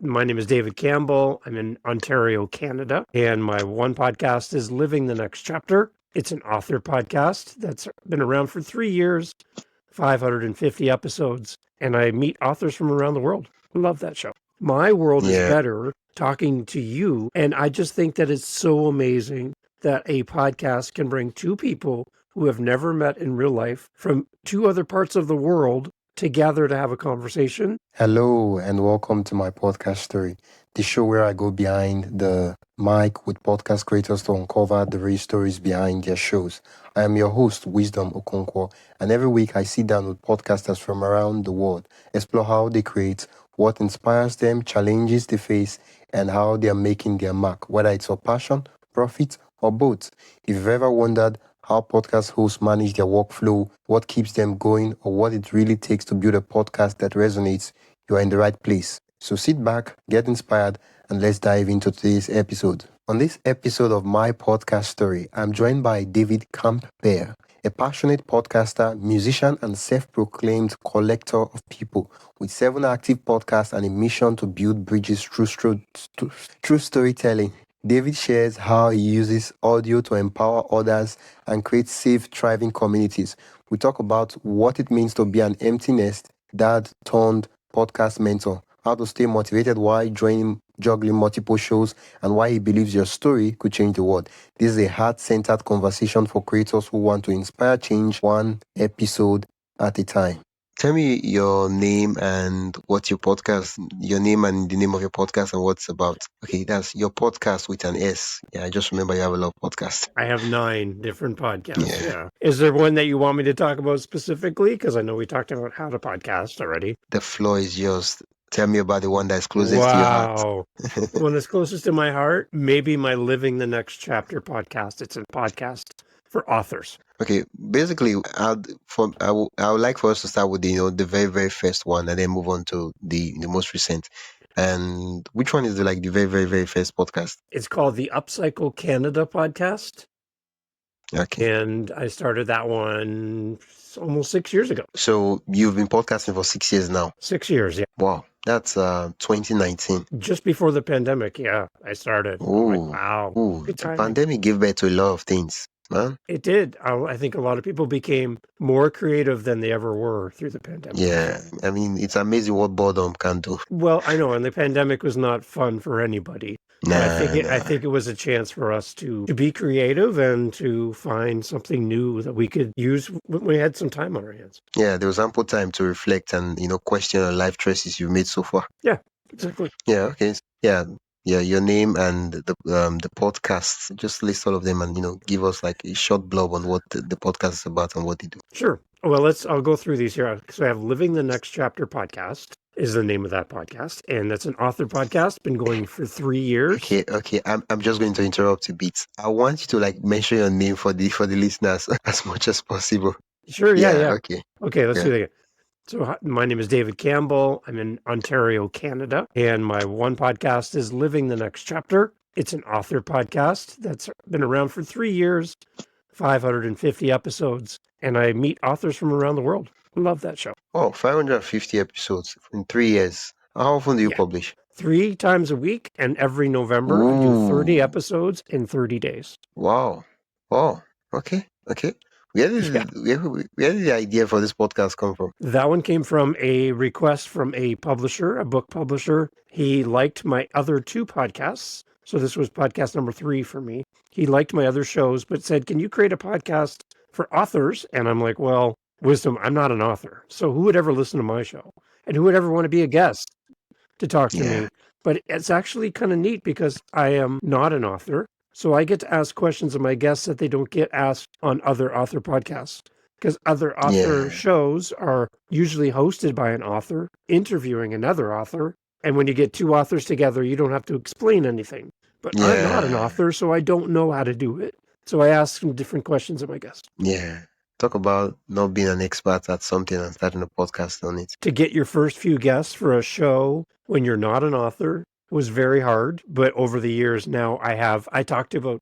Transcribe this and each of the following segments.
My name is David Campbell. I'm in Ontario, Canada, and my one podcast is Living the Next Chapter. It's an author podcast that's been around for 3 years, 550 episodes, and I meet authors from around the world. I love that show. My world is better talking to you, and I just think that it's so amazing that a podcast can bring two people who have never met in real life from two other parts of the world together to have a conversation. Hello and welcome to my podcast story, the show where I go behind the mic with podcast creators to uncover the real stories behind their shows. I am your host, Wisdom Okonkwo, and every week I sit down with podcasters from around the world, explore how they create, what inspires them, challenges they face, and how they are making their mark, whether it's for passion, profit, or both. If you've ever wondered how podcast hosts manage their workflow, what keeps them going, or what it really takes to build a podcast that resonates, you are in the right place. So sit back, get inspired, and let's dive into today's episode. On this episode of my podcast story, I'm joined by David Campbell, a passionate podcaster, musician, and self-proclaimed collector of people with 7 active podcasts and a mission to build bridges through storytelling. David shares how he uses audio to empower others and create safe, thriving communities. We talk about what it means to be an empty nest dad turned podcast mentor, how to stay motivated while juggling multiple shows, and why he believes your story could change the world. This is a heart-centered conversation for creators who want to inspire change one episode at a time. Tell me your name and what's your podcast, your name and the name of your podcast and what's about. Okay, that's your podcast with an S. Yeah, I just remember you have a lot of podcasts. I have 9 different podcasts. Yeah. Is there one that you want me to talk about specifically? Because I know we talked about how to podcast already. The floor is yours. Tell me about the one that's closest to your heart. Wow. The one that's closest to my heart, maybe my Living the Next Chapter podcast. It's a podcast for authors. Okay, basically, I would like for us to start with the very, very first one and then move on to the most recent. And which one is the very, very, very first podcast? It's called the Upcycle Canada podcast. Okay. And I started that one almost 6 years ago. So you've been podcasting for 6 years now? 6 years, yeah. Wow, that's 2019. Just before the pandemic, yeah, I started. Oh, wow. The pandemic gave birth to a lot of things. Man. It did. I think a lot of people became more creative than they ever were through the pandemic. Yeah, I mean, it's amazing what boredom can do. Well, I know, and the pandemic was not fun for anybody. I think it was a chance for us to be creative and to find something new that we could use when we had some time on our hands. Yeah, there was ample time to reflect and question the life choices you've made so far. Yeah, exactly. Yeah, okay. Yeah, your name and the podcast. Just list all of them and give us like a short blurb on what the podcast is about and what they do. Sure. Well, I'll go through these here. So I have Living the Next Chapter podcast is the name of that podcast, and that's an author podcast. Been going for 3 years. Okay. I'm just going to interrupt a bit. I want you to mention your name for the listeners as much as possible. Sure. Yeah. Okay, let's do that again. So my name is David Campbell. I'm in Ontario, Canada, and my one podcast is Living the Next Chapter. It's an author podcast that's been around for 3 years, 550 episodes, and I meet authors from around the world. I love that show. Oh, 550 episodes in 3 years. How often do you publish? 3 times a week, and every November I do 30 episodes in 30 days. Wow. Okay. Where did the idea for this podcast come from? That one came from a request from a publisher, a book publisher. He liked my other 2 podcasts. So this was podcast number 3 for me. He liked my other shows, but said, can you create a podcast for authors? And I'm like, well, Wisdom, I'm not an author. So who would ever listen to my show? And who would ever want to be a guest to talk to me? But it's actually kind of neat because I am not an author. So I get to ask questions of my guests that they don't get asked on other author podcasts, because other author shows are usually hosted by an author interviewing another author. And when you get 2 authors together, you don't have to explain anything. But I'm not an author, so I don't know how to do it. So I ask some different questions of my guests. Yeah. Talk about not being an expert at something and starting a podcast on it. To get your first few guests for a show when you're not an author was very hard, but over the years now I talked to about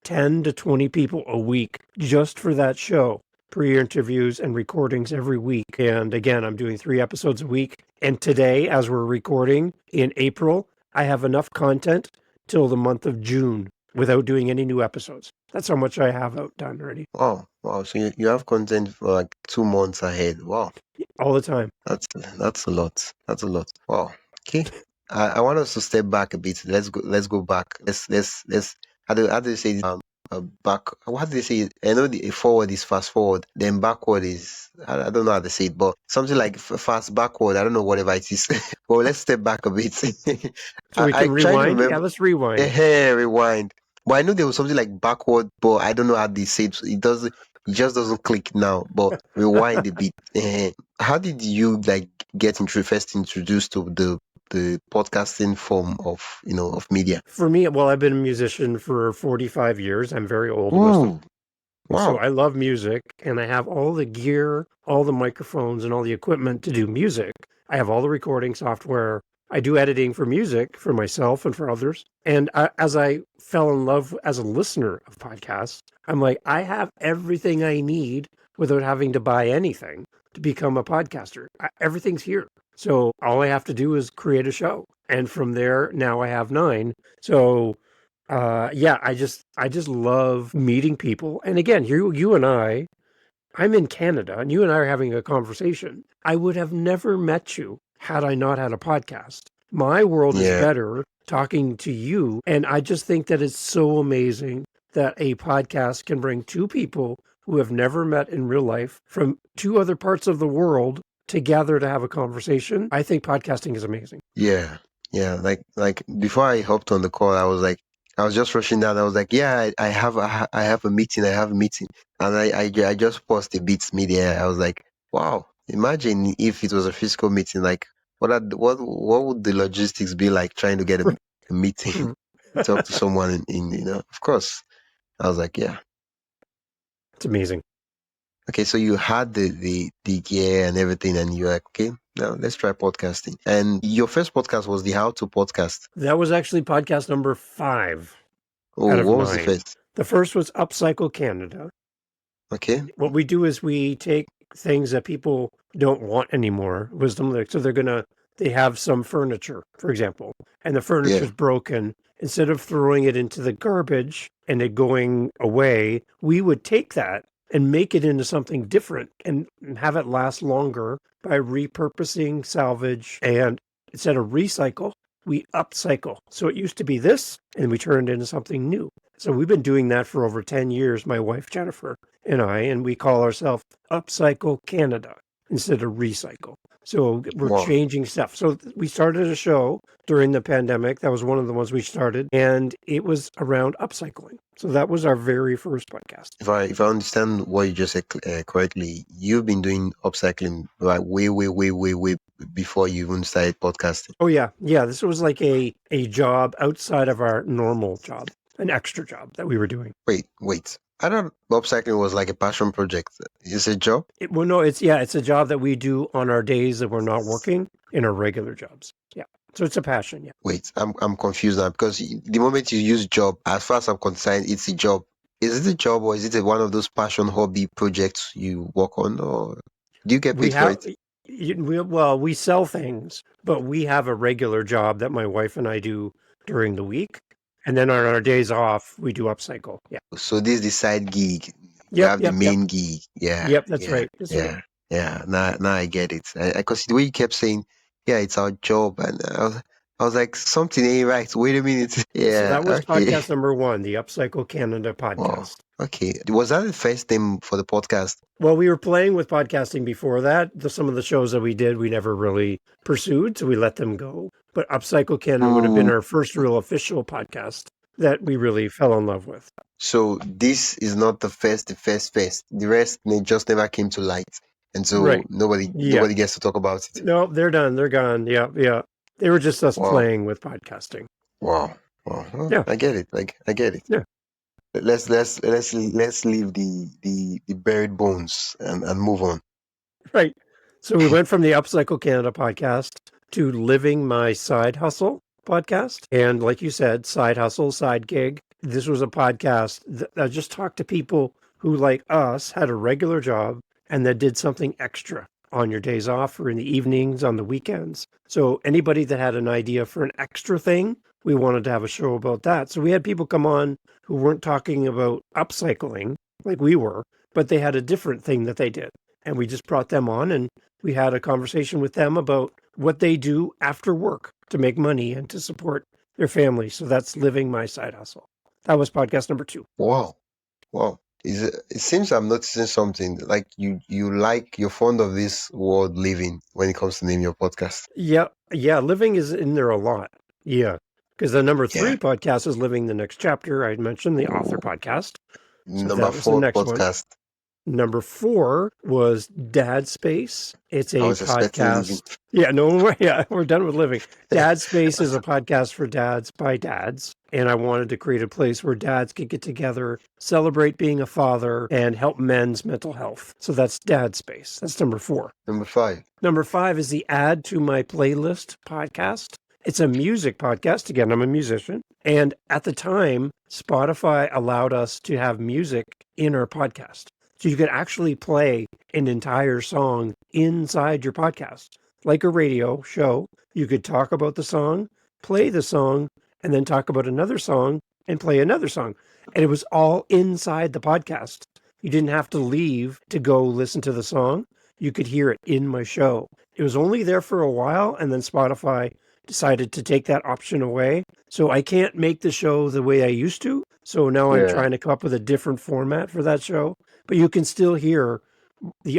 10 to 20 people a week just for that show pre-interviews, and recordings every week. And again, I'm doing 3 episodes a week. And today, as we're recording in April, I have enough content till the month of June without doing any new episodes. That's how much I have out done already. Wow. So you have content for like 2 months ahead. Wow. All the time. That's a lot. That's a lot. Wow. Okay. I want us to step back a bit. Let's go back. Let's how do you say this? Back, what do they say? I know the forward is fast forward, then backward is, I don't know how to say it, but something like fast backward. I don't know, whatever it is. Well, let's step back a bit. So we I can try to rewind? Yeah, remember. let's rewind. Rewind. But I know there was something like backward, but I don't know how they say it. It just doesn't click now. But rewind a bit. How did you like get first introduced to the podcasting form of media? For me, well, I've been a musician for 45 years. I'm very old. Ooh, So wow. I love music, and I have all the gear, all the microphones, and all the equipment to do music. I have all the recording software. I do editing for music for myself and for others. And as I fell in love as a listener of podcasts, I'm like, I have everything I need without having to buy anything to become a podcaster. Everything's here. So all I have to do is create a show. And from there, now I have 9. So yeah, I just love meeting people. And again, you and I'm in Canada, and you and I are having a conversation. I would have never met you had I not had a podcast. My world is Yeah. better talking to you, and I just think that it's so amazing that a podcast can bring 2 people who have never met in real life from 2 other parts of the world together to have a conversation. I think podcasting is amazing. Yeah. Yeah. Like before I hopped on the call, I was just rushing down. I was like, yeah, I have a meeting. I have a meeting. And I just paused a bit mid-air. I was like, wow, imagine if it was a physical meeting. Like, what would the logistics be like trying to get a meeting, talk to someone of course. I was like, yeah. It's amazing. Okay, so you had the gear and everything, and you're like, okay, now let's try podcasting. And your first podcast was the How to Podcast. That was actually podcast number 5 out Oh, of what was the 9. first? The first was Upcycle Canada. Okay. What we do is we take things that people don't want anymore, so they have some furniture, for example, and the furniture's Yeah. broken. Instead of throwing it into the garbage and it going away, we would take that and make it into something different and have it last longer by repurposing, salvage, and instead of recycle, we upcycle. So it used to be this, and we turned it into something new. So we've been doing that for over 10 years, my wife Jennifer and I, and we call ourselves Upcycle Canada instead of Recycle. So we're Wow. changing stuff. So we started a show during the pandemic. That was one of the ones we started, and it was around upcycling. So that was our very first podcast. If I understand what you just said correctly, you've been doing upcycling like way before you even started podcasting. Oh yeah. This was like a job outside of our normal job, an extra job that we were doing. Wait. I thought upcycling was like a passion project. It's a job? It's a job that we do on our days that we're not working in our regular jobs. Yeah. So it's a passion. Yeah. Wait, I'm confused now because the moment you use job, as far as I'm concerned, it's a job. Is it a job or is it one of those passion hobby projects you work on, or do you get We paid for have, it? we sell things, but we have a regular job that my wife and I do during the week. And then on our days off, we do upcycle. Yeah. So this is the side gig. You have the main gig. Yeah. Yep. That's right. That's right. Yeah. Now I get it. Because the way you kept saying, yeah, it's our job, and I was like, something ain't right. Wait a minute. So Yeah. that was Okay. podcast number 1, the Upcycle Canada Wow. podcast. Okay. Was that the first name for the podcast? Well, we were playing with podcasting before that. Some of the shows that we did, we never really pursued, so we let them go. But Upcycle Canada would have been our first real official podcast that we really fell in love with. So this is not the first. The rest just never came to light, and so Right. nobody gets to talk about it. No, they're done. They're gone. Yeah. They were just us Wow. playing with podcasting. Wow. Well, Yeah. I get it. I get it. Yeah. Let's leave the buried bones and move on. Right. So we went from the Upcycle Canada podcast to Living My Side Hustle podcast. And like you said, side hustle, side gig. This was a podcast that I just talked to people who, like us, had a regular job and that did something extra on your days off or in the evenings, on the weekends. So anybody that had an idea for an extra thing, we wanted to have a show about that. So we had people come on who weren't talking about upcycling like we were, but they had a different thing that they did. And we just brought them on and we had a conversation with them about what they do after work to make money and to support their family. So that's Living My Side Hustle. That was podcast number 2. Wow. Wow. It seems I'm noticing something like you're fond of this word living when it comes to name your podcast. Yeah. Living is in there a lot. Yeah. Because the number 3 Yeah. podcast is Living the Next Chapter. I mentioned the author podcast. So Number that was the 4 next one. podcast. Number 4 was Dad Space. It's a I was expecting living. podcast. Yeah, no, yeah, we're done with living. Dad Space is a podcast for dads by dads. And I wanted to create a place where dads could get together, celebrate being a father, and help men's mental health. So that's Dad Space. That's number 4. Number 5. Number 5 is the Add to My Playlist podcast. It's a music podcast. Again, I'm a musician. And at the time, Spotify allowed us to have music in our podcast. So you could actually play an entire song inside your podcast. Like a radio show, you could talk about the song, play the song, and then talk about another song and play another song. And it was all inside the podcast. You didn't have to leave to go listen to the song. You could hear it in my show. It was only there for a while, and then Spotify decided to take that option away. So I can't make the show the way I used to. So now I'm trying to come up with a different format for that show. But you can still hear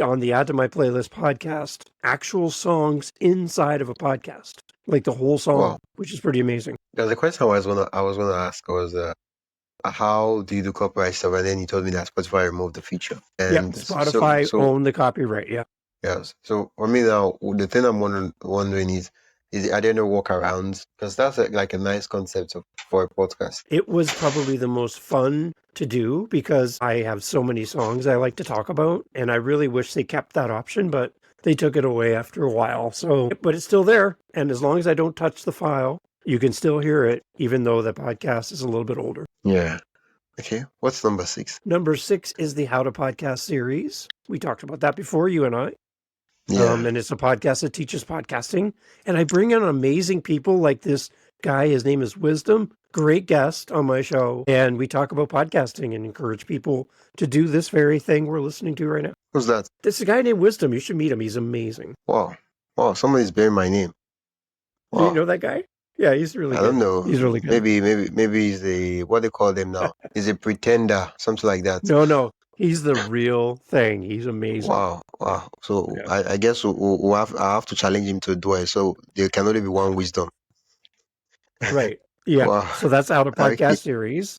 on the Add to My Playlist podcast actual songs inside of a podcast, like the whole song, Wow. which is pretty amazing. There's a question I was gonna ask was how do you do copyright stuff? And then you told me that Spotify removed the feature. And Spotify owned the copyright. Yeah. Yes. So for me now, the thing I'm wondering is are there no workarounds? Because that's like a nice concept for a podcast. It was probably the most fun to do because I have so many songs I like to talk about, and I really wish they kept that option, but they took it away after a while. So, but it's still there, and as long as I don't touch the file, you can still hear it, even though the podcast is a little bit older. Yeah. Okay. What's number 6? Number 6 is the How to Podcast series. We talked about that before, you and I. Yeah. And it's a podcast that teaches podcasting. And I bring in amazing people like this guy. His name is Wisdom. Great guest on my show. And we talk about podcasting and encourage people to do this very thing we're listening to right now. Who's that? This is a guy named Wisdom. You should meet him. He's amazing. Wow. Wow. Somebody's bearing my name. Wow. Do you know that guy? Yeah, he's really good. I don't know. He's really good. Maybe he's a, what they call them now? He's a pretender, something like that. No. He's the real thing. He's amazing. Wow. So yeah. I guess I have to challenge him to a duel. So there can only be one Wisdom. Right. Yeah. Wow. So that's Out of Podcast series.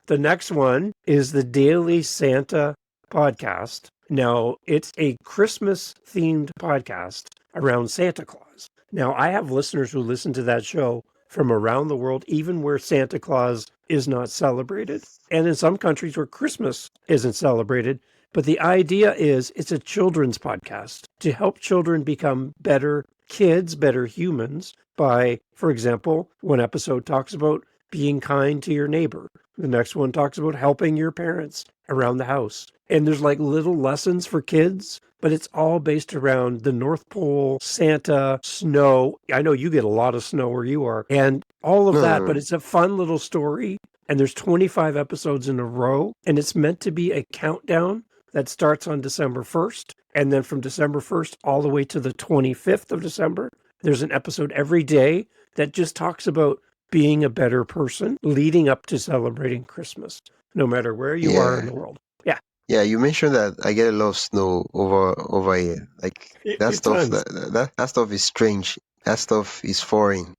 The next one is the Daily Santa podcast. Now, it's a Christmas-themed podcast around Santa Claus. Now, I have listeners who listen to that show from around the world, even where Santa Claus is not celebrated, and in some countries where Christmas isn't celebrated. But the idea is it's a children's podcast to help children become better kids, better humans by, for example, one episode talks about being kind to your neighbor. The next one talks about helping your parents around the house. And there's like little lessons for kids, but it's all based around the North Pole, Santa, snow. I know you get a lot of snow where you are and all of that, but it's a fun little story. And there's 25 episodes in a row, and it's meant to be a countdown that starts on December 1st. And then from December 1st all the way to the 25th of December, there's an episode every day that just talks about being a better person leading up to celebrating Christmas, no matter where you are in the world. Yeah. Yeah, you mentioned that I get a lot of snow over here. Like that stuff that stuff is strange. That stuff is foreign.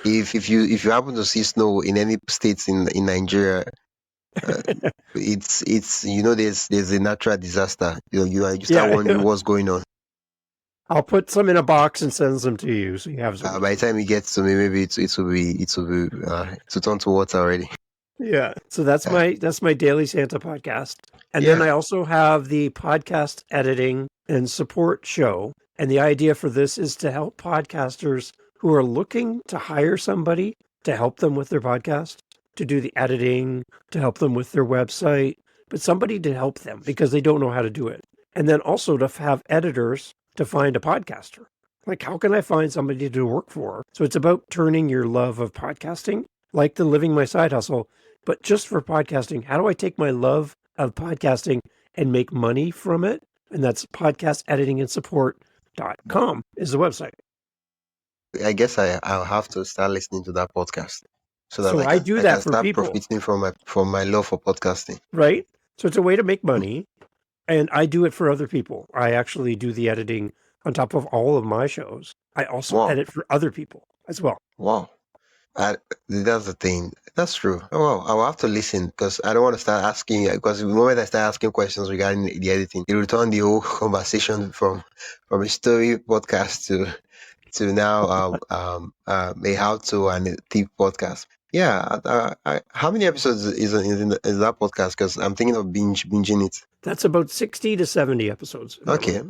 If you happen to see snow in any states in Nigeria, it's there's a natural disaster. You start wondering what's going on. I'll put some in a box and send them to you, so you have some. By the time it gets to me, maybe it will turn to water already. Yeah. So that's my Daily Santa podcast, and then I also have the podcast editing and support show. And the idea for this is to help podcasters who are looking to hire somebody to help them with their podcast, to do the editing, to help them with their website, but somebody to help them because they don't know how to do it. And then also to have editors to find a podcaster. Like, how can I find somebody to work for? So it's about turning your love of podcasting, like the living my side hustle, but just for podcasting. How do I take my love of podcasting and make money from it? And that's podcasteditingandssupport.com is the website. I guess I'll have to start listening to that podcast so that So I do I that can for start people, profiting from my love for podcasting. right? So it's a way to make money. And I do it for other people. I actually do the editing on top of all of my shows. I also Wow. edit for other people as well. Wow. That's the thing. That's true. Oh, well, I'll have to listen because I don't want to start asking. Because the moment I start asking questions regarding the editing, it will turn the whole conversation from a story podcast to now a how to and a tip podcast. Yeah. How many episodes is that podcast? Because I'm thinking of binging it. That's about 60 to 70 episodes. Okay.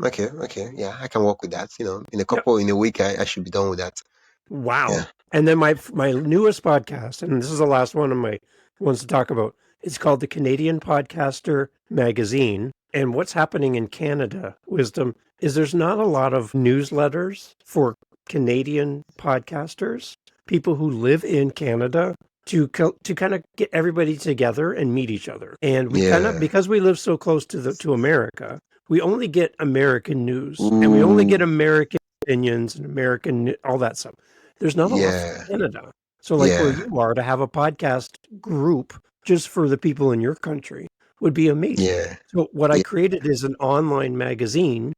Yeah, I can work with that. In a week, I should be done with that. Wow. Yeah. And then my newest podcast, and this is the last one of my ones to talk about, it's called the Canadian Podcaster Magazine. And what's happening in Canada, Wisdom, is there's not a lot of newsletters for Canadian podcasters, people who live in Canada, to kind of get everybody together and meet each other. And we kind of, Yeah. because we live so close to America, we only get American news and we only get American opinions and American, all that stuff. There's not a lot Yeah. for Canada. So like where you are, to have a podcast group just for the people in your country would be amazing. Yeah. So what I created is an online magazine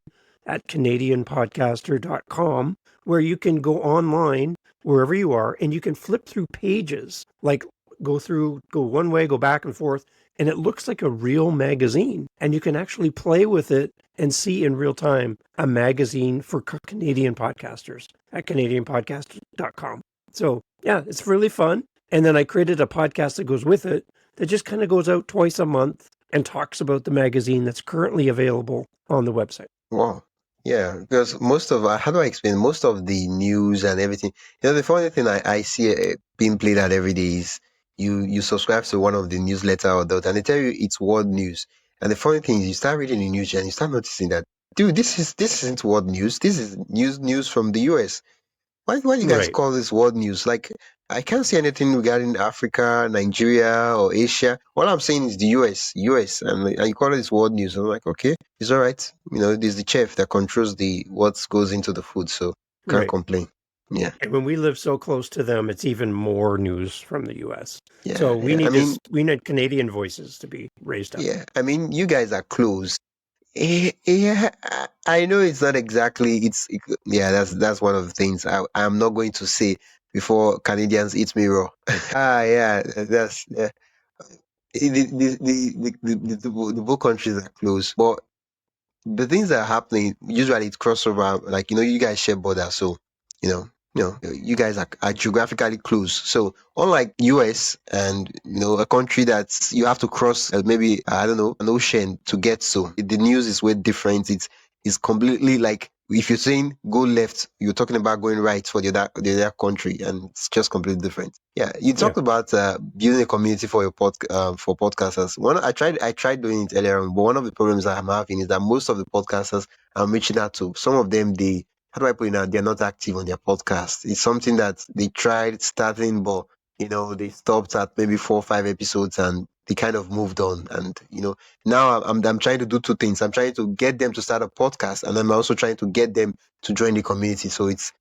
at canadianpodcaster.com where you can go online wherever you are and you can flip through pages, like go one way, go back and forth, and it looks like a real magazine. And you can actually play with it and see in real time a magazine for Canadian podcasters at canadianpodcaster.com. So yeah, it's really fun. And then I created a podcast that goes with it that just kind of goes out twice a month and talks about the magazine that's currently available on the website. Wow. Yeah, because how do I explain? Most of the news and everything, the funny thing I see being played out every day is you subscribe to one of the newsletter or that, and they tell you it's world news. And the funny thing is you start reading the news and you start noticing that, dude, this isn't world news. This is news from the US. Why do you guys call this world news? Like, I can't see anything regarding Africa, Nigeria, or Asia. All I'm saying is the US, and you call this world news. I'm like, okay, it's all right. There's the chef that controls what goes into the food, so can't complain. Yeah. And when we live so close to them, it's even more news from the US. Yeah. So we need Canadian voices to be raised up. Yeah. I mean, you guys are close. Yeah, I know it's not exactly. That's one of the things I'm not going to say before Canadians eat me raw. Yeah, that's yeah. The both countries are close, but the things that are happening usually it crossover. Like you guys share borders, so you guys are geographically close. So unlike US and a country that you have to cross maybe I don't know an ocean to get, so the news is way different. It's completely like if you're saying go left, you're talking about going right for the other country, and it's just completely different. Yeah, you talked about building a community for your for podcasters. I tried doing it earlier on, but one of the problems that I'm having is that most of the podcasters I'm reaching out to, some of them how do I put it now? They're not active on their podcast. It's something that they tried starting, but they stopped at maybe 4 or 5 episodes and they kind of moved on. And now I'm trying to do two things. I'm trying to get them to start a podcast, and I'm also trying to get them to join the community. So it's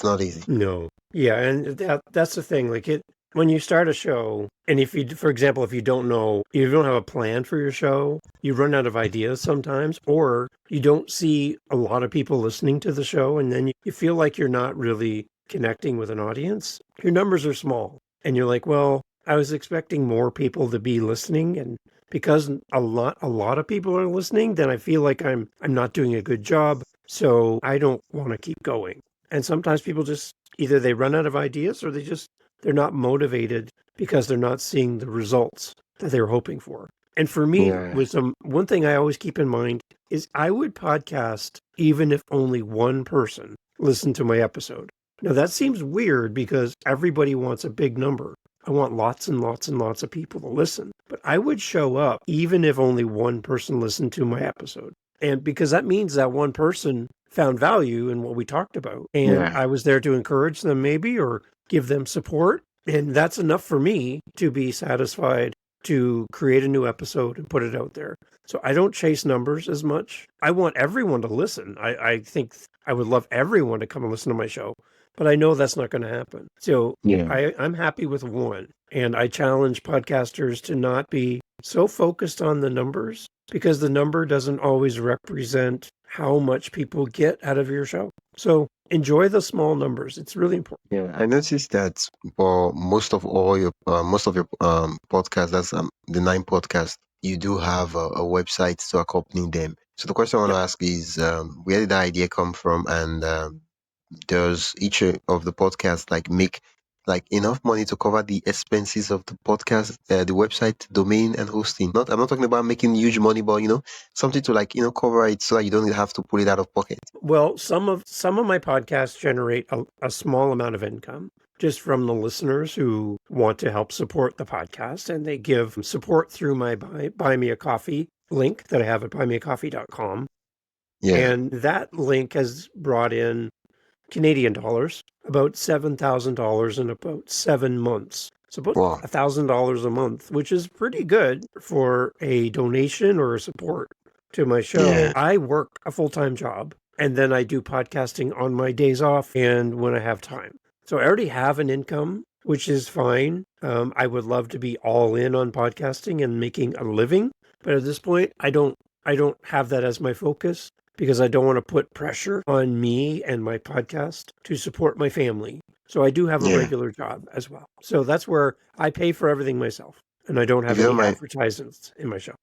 not easy. No, yeah, and that's the thing. Like when you start a show, and for example, if you don't have a plan for your show, you run out of ideas sometimes, or you don't see a lot of people listening to the show, and then you feel like you're not really connecting with an audience. Your numbers are small, and you're like, well, I was expecting more people to be listening, and because a lot of people are listening, then I feel like I'm not doing a good job, so I don't want to keep going. And sometimes people just either they run out of ideas or they're not motivated because they're not seeing the results that they were hoping for. And for me, one thing I always keep in mind is I would podcast even if only one person listened to my episode. Now that seems weird because everybody wants a big number, I want lots and lots and lots of people to listen. But I would show up even if only one person listened to my episode. And because that means that one person found value in what we talked about. And Yeah. I was there to encourage them maybe or give them support. And that's enough for me to be satisfied to create a new episode and put it out there. So I don't chase numbers as much. I want everyone to listen. I think I would love everyone to come and listen to my show, but I know that's not going to happen. So Yeah. I'm happy with one. And I challenge podcasters to not be so focused on the numbers because the number doesn't always represent how much people get out of your show. So enjoy the small numbers. It's really important. Yeah, I noticed that for most of your podcasts, that's the 9 podcasts, you do have a website to accompany them. So the question I want Yep. to ask is, where did the idea come from, and does each of the podcasts like make like enough money to cover the expenses of the podcast, the website, domain, and hosting? I'm not talking about making huge money, but something to like cover it so that you don't have to pull it out of pocket. Well, some of my podcasts generate a small amount of income just from the listeners who want to help support the podcast, and they give support through my buy me a coffee link that I have at buymeacoffee.com. Yeah. And that link has brought in Canadian dollars, about $7,000 in about 7 months. So about Wow. $1,000 a month, which is pretty good for a donation or a support to my show. Yeah. I work a full-time job and then I do podcasting on my days off and when I have time. So I already have an income, which is fine. I would love to be all in on podcasting and making a living, but at this point, I don't have that as my focus because I don't want to put pressure on me and my podcast to support my family. So I do have a Yeah. regular job as well. So that's where I pay for everything myself and I don't If have you don't any mind, advertisements in my show.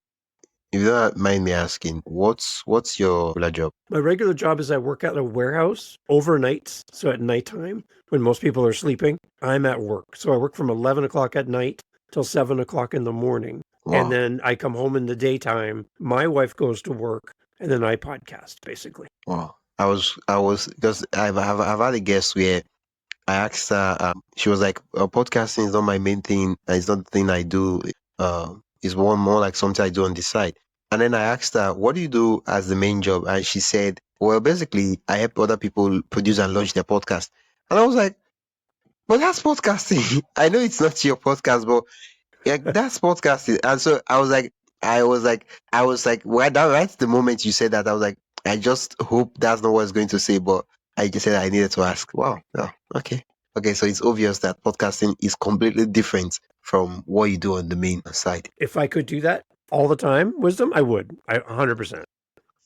if you don't mind me asking, what's your regular job? My regular job is I work at a warehouse overnight. So at nighttime, when most people are sleeping, I'm at work. So I work from 11 o'clock at night till 7 o'clock in the morning. And Wow. then I come home in the daytime. My wife goes to work and then I podcast basically. Wow. I was because I've had a guest where I asked her, she was like, podcasting is not my main thing. It's not the thing I do. It's one more like something I do on the side. And then I asked her, what do you do as the main job? And she said, well, basically, I help other people produce and launch their podcast. And I was like, but that's podcasting. I know it's not your podcast, but yeah, that's podcasting. And so I was like, well, that right the moment you said that, I was like, I just hope that's not what I was going to say, but I just said I needed to ask. Wow. Oh, okay. Okay. So it's obvious that podcasting is completely different from what you do on the main side. If I could do that all the time, wisdom, I would. 100%.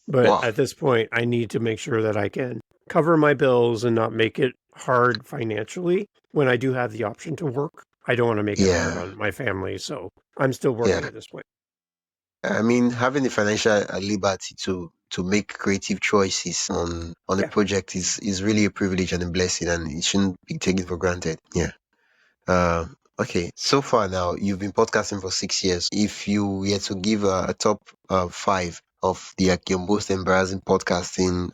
But Wow. at this point, I need to make sure that I can cover my bills and not make it hard financially when I do have the option to work. I don't want to make it hard Yeah. on my family. So I'm still working Yeah. at this point. I mean, having the financial liberty to make creative choices on a Yeah. project is really a privilege and a blessing, and it shouldn't be taken for granted. Yeah. Uh, okay. So far now, you've been podcasting for 6 years. If you were to give a top 5 of the like, your most embarrassing podcasting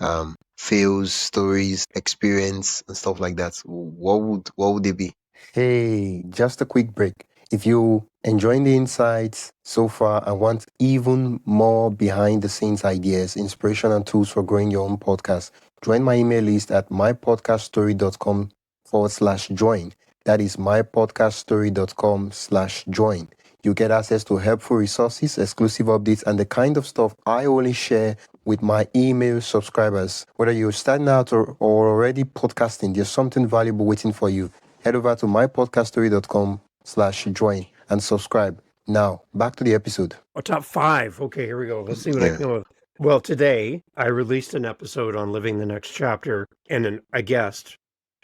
fails, stories, experience, and stuff like that, what would they be? Hey, just a quick break. If you enjoying the insights so far and want even more behind the scenes ideas, inspiration, and tools for growing your own podcast, join my email list at mypodcaststory.com/join. That is mypodcaststory.com/join. You get access to helpful resources, exclusive updates, and the kind of stuff I only share with my email subscribers. Whether you're starting out or already podcasting, there's something valuable waiting for you. Head over to mypodcaststory.com/join and subscribe. Now, back to the episode. Oh, top 5. Okay, here we go. Let's see what I can. Well, today I released an episode on living the next chapter, and a guest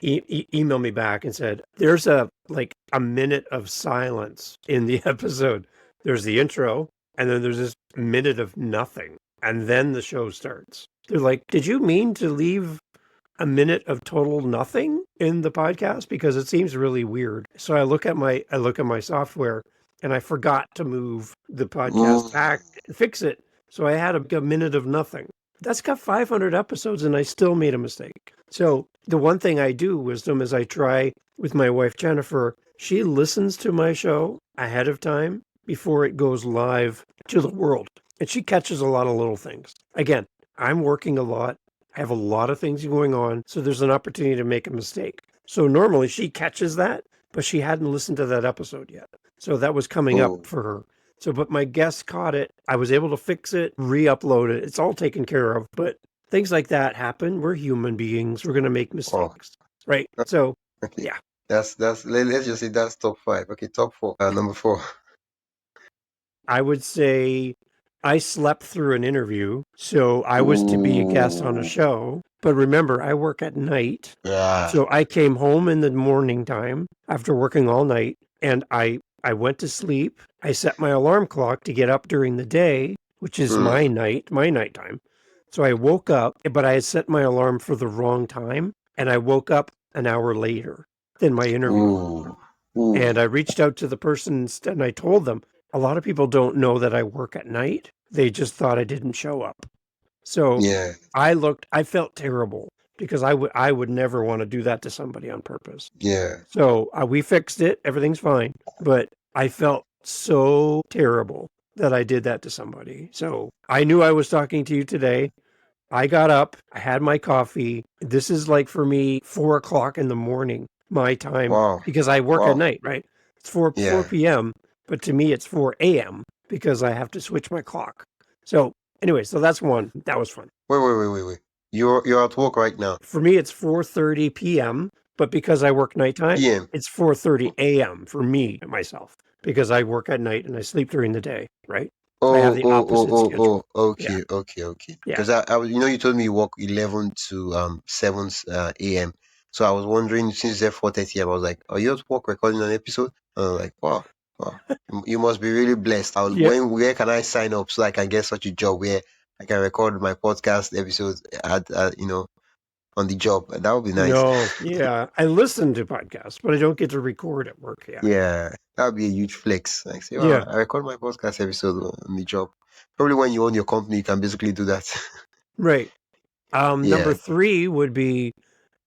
emailed me back and said, "There's a minute of silence in the episode. There's the intro, and then there's this minute of nothing, and then the show starts." They're like, "Did you mean to leave a minute of total nothing in the podcast? Because it seems really weird." So I look at my software and I forgot to move the podcast back and fix it. So I had a minute of nothing. That's got 500 episodes and I still made a mistake. So the one thing I do, Wisdom, is I try with my wife, Jennifer, She listens to my show ahead of time before it goes live to the world. And she catches a lot of little things. Again, I'm working a lot. I have a lot of things going on. So there's an opportunity to make a mistake. So normally she catches that, but she hadn't listened to that episode yet. So that was coming up Oh, for her. So, but my guest caught it. I was able to fix it, re-upload it. It's all taken care of. But things like that happen. We're human beings. We're going to make oh, mistakes, right? So, okay. yeah. Let's just say that's top 5. Okay, top 4. Number 4. I would say I slept through an interview. So I was to be a guest on a Ooh. show. But remember, I work at night. Yeah. So I came home in the morning time after working all night and I went to sleep. I set my alarm clock to get up during the day, which is my nighttime. So I woke up, but I had set my alarm for the wrong time and I woke up an hour later than my interview. Ooh. Ooh. And I reached out to the person and I told them, a lot of people don't know that I work at night. They just thought I didn't show up. So Yeah. I felt terrible because I would never want to do that to somebody on purpose. Yeah. So we fixed it. Everything's fine. But I felt so terrible that I did that to somebody. So I knew I was talking to you today. I got up, I had my coffee. This is like for me 4 o'clock in the morning, my time, Wow. because I work at Wow. night, right? It's 4 Yeah. p.m., but to me it's 4 a.m. because I have to switch my clock. So anyway, so that's one. That was fun. Wait. You're at work right now. For me, it's 4:30 p.m., but because I work nighttime, PM. it's 4:30 a.m. for me, myself, because I work at night and I sleep during the day, right? So I have the opposite schedule. Yeah, Okay. yeah. Because I was, you told me you work 11 to 7 a.m. So I was wondering, since it's 4:30, I was like, are you at work recording an episode? And I'm like, wow. You must be really blessed. Yep. Where can I sign up so I can get such a job where I can record my podcast episodes on the job? That would be nice. No, yeah. I listen to podcasts, but I don't get to record at work. Yeah. Yeah, that would be a huge flex. Like, say, wow, Yeah, I record my podcast episode on the job. Probably when you own your company, you can basically do that. right. Number Yeah. 3 would be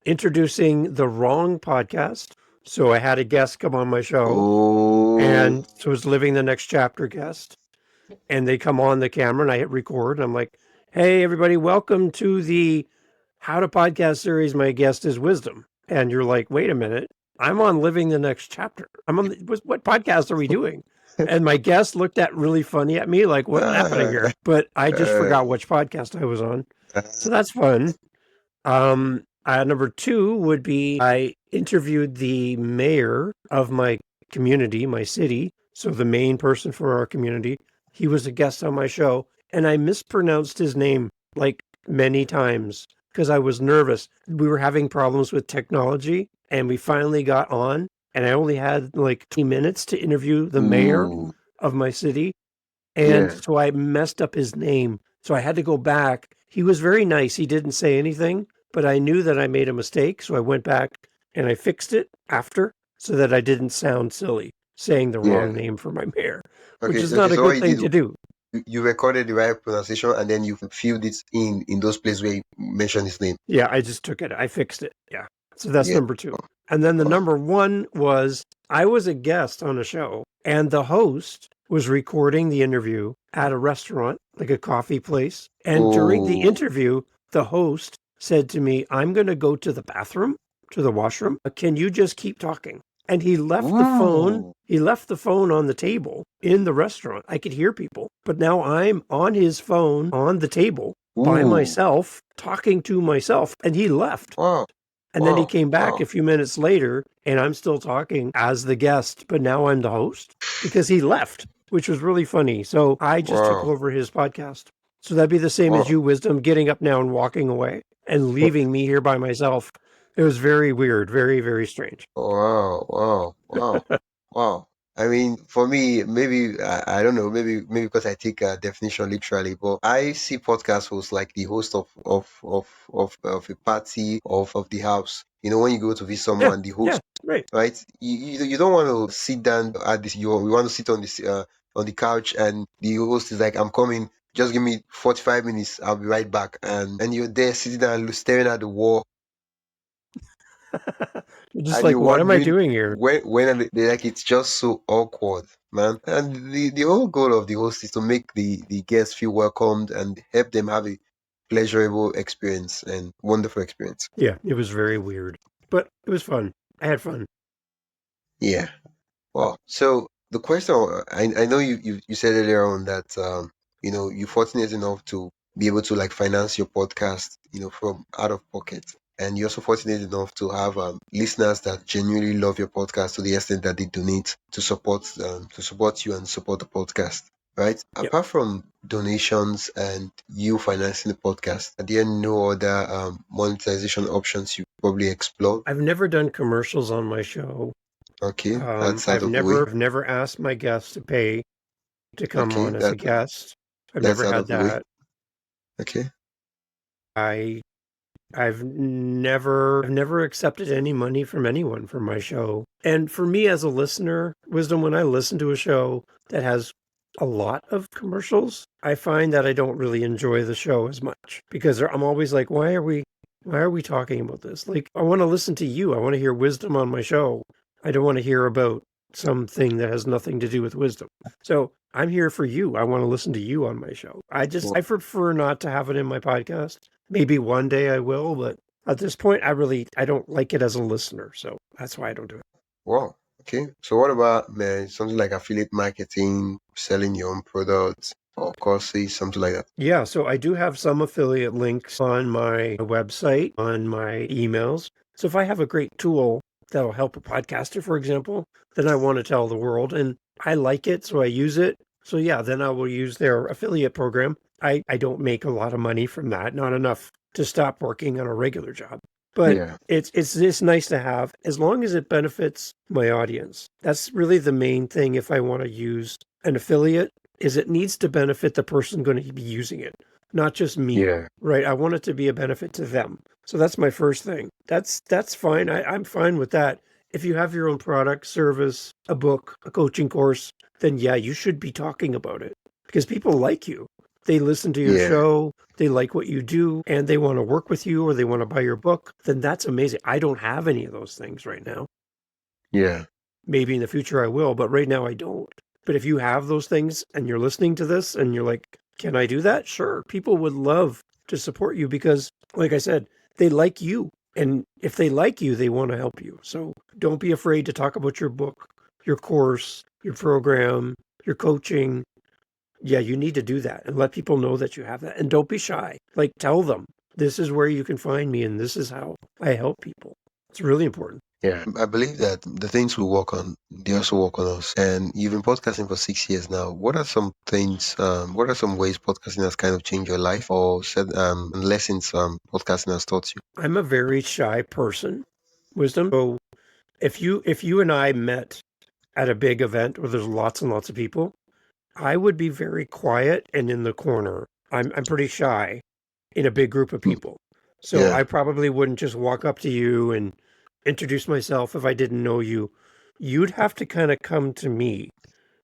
introducing the wrong podcast. So I had a guest come on my show, Oh. and so it was Living the Next Chapter guest. And they come on the camera and I hit record and I'm like, hey, everybody, welcome to the How to Podcast series. My guest is Wisdom. And you're like, wait a minute, I'm on Living the Next Chapter. I'm on what podcast are we doing? And my guest looked at really funny at me, like, what's happening Uh, here? But I just uh, forgot which podcast I was on. So that's fun. Number 2 would be I interviewed the mayor of my community, my city. So the main person for our community. He was a guest on my show, and I mispronounced his name like many times because I was nervous. We were having problems with technology, and we finally got on. And I only had like 20 minutes to interview the mayor ooh. of my city. And Yeah. so I messed up his name. So I had to go back. He was very nice. He didn't say anything, but I knew that I made a mistake. So I went back and I fixed it after so that I didn't sound silly saying the Yeah. wrong name for my mayor, which Okay. is Okay. not a So what good you thing did, to do. you recorded the right pronunciation and then you filled it in those places where you mentioned his name. Yeah, I just took it. I fixed it. Yeah. So that's Yeah. number 2. And then the Oh. number 1 was I was a guest on a show and the host was recording the interview at a restaurant, like a coffee place. And during the Oh. interview, the host said to me, I'm going to go to the bathroom, to the washroom. Can you just keep talking? And he left the phone. Ooh. He left the phone on the table in the restaurant. I could hear people, but now I'm on his phone on the table by Ooh. myself, talking to myself. And he left. Wow. And then he Wow. came back Wow. a few minutes later, and I'm still talking as the guest, but now I'm the host because he left, which was really funny. So I just took Wow. over his podcast. So that'd be the same as Wow. you, Wisdom, getting up now and walking away and leaving me here by myself. It was very weird, very, very strange. Wow. I mean, for me, maybe I don't know, maybe because I take definition literally, but I see podcast hosts like the host of a party of the house. When you go to visit Yeah, someone, the yeah, host, right. right? You don't want to sit down at this. You want to sit on the couch, and the host is like, "I'm coming. Just give me 45 minutes. I'll be right back." And you're there sitting down staring at the wall. You're just And like, you're what am I wondering doing here? when are they like it's just so awkward, man. And the whole goal of the host is to make the guests feel welcomed and help them have a pleasurable experience and wonderful experience. Yeah, it was very weird, but it was fun. I had fun. Yeah. Wow. So the question I know you said earlier on that you're fortunate enough to be able to like finance your podcast from out of pocket, and you're also fortunate enough to have listeners that genuinely love your podcast to the extent that they donate to support you and support the podcast. Right. Yep. Apart from donations and you financing the podcast, are there no other monetization options you probably explored? I've never done commercials on my show. Okay, that's out I've of the way. never asked my guests to pay to come Okay, on as a guest. I've that's never out had of the way. that. Okay. I I've never accepted any money from anyone for my show. And for me as a listener, Wisdom, when I listen to a show that has a lot of commercials, I find that I don't really enjoy the show as much because I'm always like, why are we talking about this? Like, I want to listen to you. I want to hear wisdom on my show. I don't want to hear about something that has nothing to do with wisdom. So I'm here for you. I want to listen to you on my show. Well, I prefer not to have it in my podcast. Maybe one day I will, but at this point, I don't like it as a listener. So that's why I don't do it. wow. Okay. So what about something like affiliate marketing, selling your own products or courses, something like that? Yeah, so I do have some affiliate links on my website, on my emails. So if I have a great tool that'll help a podcaster, for example, then I want to tell the world and I like it, so I use it. So yeah, then I will use their affiliate program. I don't make a lot of money from that, not enough to stop working on a regular job. But Yeah. it's just nice to have as long as it benefits my audience. That's really the main thing if I want to use an affiliate is it needs to benefit the person going to be using it, not just me, Yeah. right? I want it to be a benefit to them. So that's my first thing. That's fine. I'm fine with that. If you have your own product, service, a book, a coaching course, then yeah, you should be talking about it because people like you. They listen to your Yeah. show, they like what you do, and they want to work with you or they want to buy your book, then that's amazing. I don't have any of those things right now. Yeah. Maybe in the future I will, but right now I don't. But if you have those things and you're listening to this and you're like, can I do that? Sure. People would love to support you because, like I said, they like you. And if they like you, they want to help you. So don't be afraid to talk about your book, your course, your program, your coaching. Yeah, you need to do that and let people know that you have that. And don't be shy. Like tell them this is where you can find me and this is how I help people. It's really important. Yeah. I believe that the things we work on, they also work on us. And you've been podcasting for 6 years now. What are some things, what are some ways podcasting has kind of changed your life or said lessons podcasting has taught you? I'm a very shy person, Wisdom. So if you and I met at a big event where there's lots and lots of people, I would be very quiet and in the corner. I'm pretty shy in a big group of Mm. people. So Yeah. I probably wouldn't just walk up to you and introduce myself if I didn't know you. You'd have to kind of come to me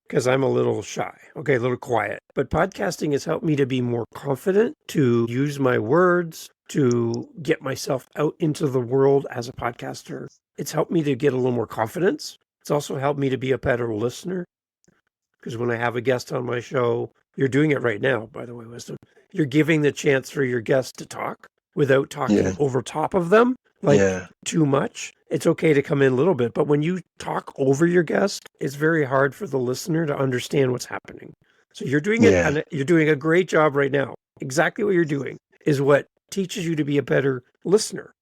because I'm a little shy, okay, a little quiet. But podcasting has helped me to be more confident, to use my words, to get myself out into the world as a podcaster. It's helped me to get a little more confidence. It's also helped me to be a better listener because when I have a guest on my show, you're doing it right now, by the way, Wisdom. You're giving the chance for your guest to talk without talking Yeah. over top of them, like Yeah. too much. It's okay to come in a little bit, but when you talk over your guest, it's very hard for the listener to understand what's happening. So you're doing it, Yeah. and you're doing a great job right now. Exactly what you're doing is what teaches you to be a better listener.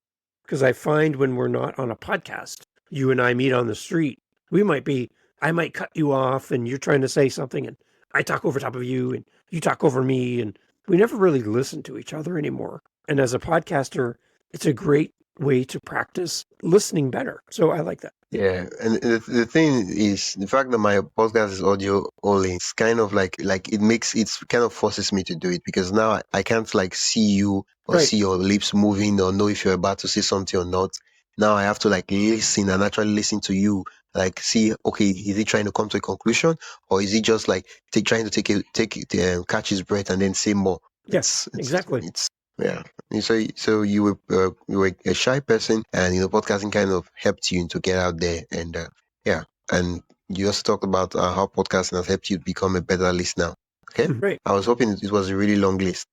Because I find when we're not on a podcast, you and I meet on the street, we might be, I might cut you off and you're trying to say something and I talk over top of you and you talk over me and we never really listen to each other anymore. And as a podcaster, it's a great way to practice listening better. So I like that. Yeah, and the thing is, the fact that my podcast is audio only, it's kind of like it's kind of forces me to do it because now I can't like see you or Right. see your lips moving or know if you're about to say something or not. Now I have to like listen and actually listen to you, like see, okay, is he trying to come to a conclusion or is he just like trying to catch his breath and then say more? Yeah, exactly. It's Yeah. And so you were a shy person, and podcasting kind of helped you to get out there, and yeah. And you also talked about how podcasting has helped you become a better listener. Okay. Right. I was hoping it was a really long list.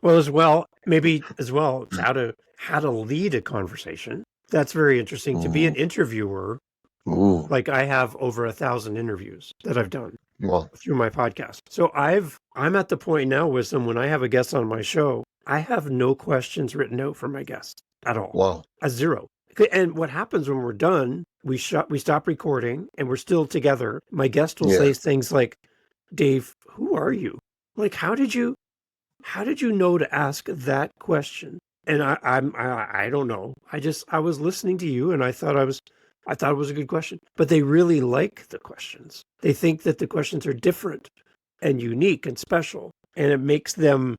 Well, maybe as well, it's how to lead a conversation. That's very interesting. To be an Ooh. interviewer, Ooh. like I have over 1,000 interviews that I've done Well, through my podcast. So I'm at the point now, Wisdom, when I have a guest on my show, I have no questions written out for my guest at all. wow. A zero. And what happens when we're done, we stop recording and we're still together. My guest will Yeah. say things like, Dave, who are you? Like, how did you know to ask that question? And I don't know. I was listening to you and I thought it was a good question. But they really like the questions. They think that the questions are different and unique and special, and it makes them